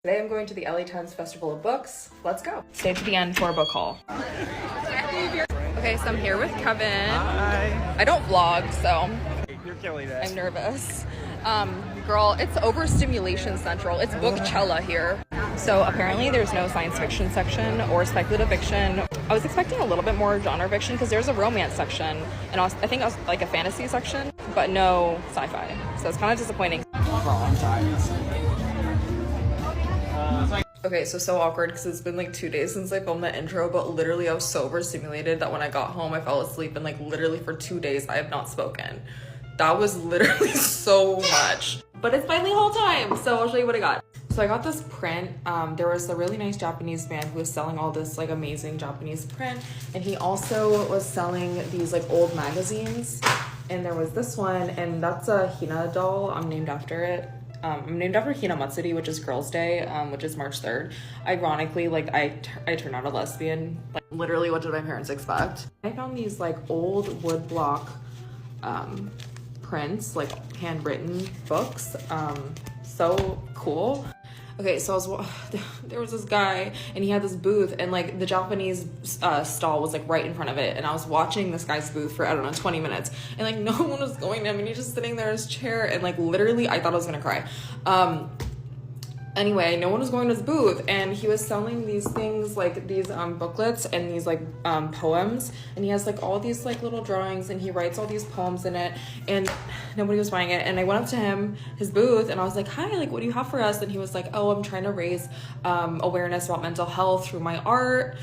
Today I'm going to the LA Times Festival of Books. Let's go. Stay to the end for a book haul. Okay, so I'm here with Kevin. Hi. I don't vlog, so You're killing it. I'm nervous. Girl, it's overstimulation central. It's Bookchella here. So apparently there's no science fiction section or speculative fiction. I was expecting a little bit more genre fiction because there's a romance section and I think I was like a fantasy section, but no sci-fi. So it's kind of disappointing. Okay, so awkward because it's been like 2 days since I filmed that intro, but literally I was so overstimulated that when I got home, I fell asleep and like literally for 2 days I have not spoken. That was literally so much. But it's finally haul time, so I'll show you what I got. So I got this print. There was a really nice Japanese man who was selling all this like amazing Japanese print, and he also was selling these like old magazines. And there was this one, and that's a Hina doll. I'm named after it. I'm named after Hina Matsuri, which is Girls' Day, which is March 3rd. Ironically, like I turned out a lesbian. Like literally, what did my parents expect? I found these like old wood block prints, like handwritten books. So cool. Okay, so there was this guy and he had this booth and like the Japanese stall was like right in front of it, and I was watching this guy's booth for I don't know 20 minutes and like no one was going to him and he's just sitting there in his chair and like literally I thought I was gonna cry. Anyway, no one was going to his booth and he was selling these things like these booklets and these like poems, and he has like all these like little drawings and he writes all these poems in it, and nobody was buying it. And I went up to him, his booth, and I was like, hi, like what do you have for us? And he was like, oh, I'm trying to raise awareness about mental health through my art.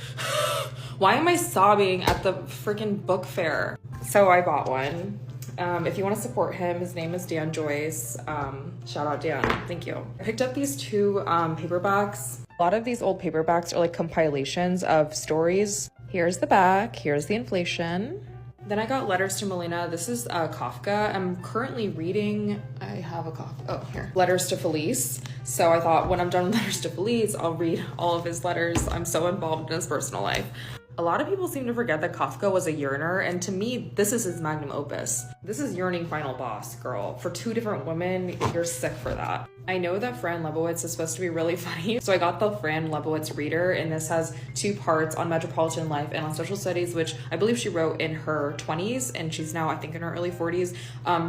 Why am I sobbing at the freaking book fair? So I bought one. If you want to support him, his name is Dan Joyce. Shout out Dan, thank you. I picked up these two paperbacks. A lot of these old paperbacks are like compilations of stories. Here's the back, here's the inflation. Then I got Letters to Melina. This is Kafka. I'm currently reading, I have a Kafka, oh here. Letters to Felice. So I thought when I'm done with Letters to Felice, I'll read all of his letters. I'm so involved in his personal life. A lot of people seem to forget that Kafka was a yearner, and to me, this is his magnum opus. This is Yearning Final Boss, girl. For two different women, you're sick for that. I know that Fran Lebowitz is supposed to be really funny, so I got the Fran Lebowitz reader, and this has 2 parts on metropolitan life and on social studies, which I believe she wrote in her 20s, and she's now, I think, in her early 40s.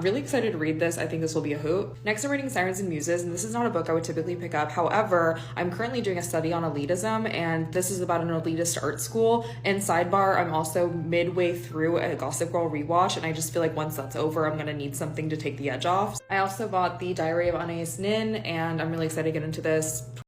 Really excited to read this. I think this will be a hoot. Next, I'm reading Sirens and Muses, and this is not a book I would typically pick up. However, I'm currently doing a study on elitism, and this is about an elitist art school. And sidebar, I'm also midway through a Gossip Girl rewatch, and I just feel like once that's over, I'm gonna need something to take the edge off. I also bought the Diary of Anais Nin, and I'm really excited to get into this.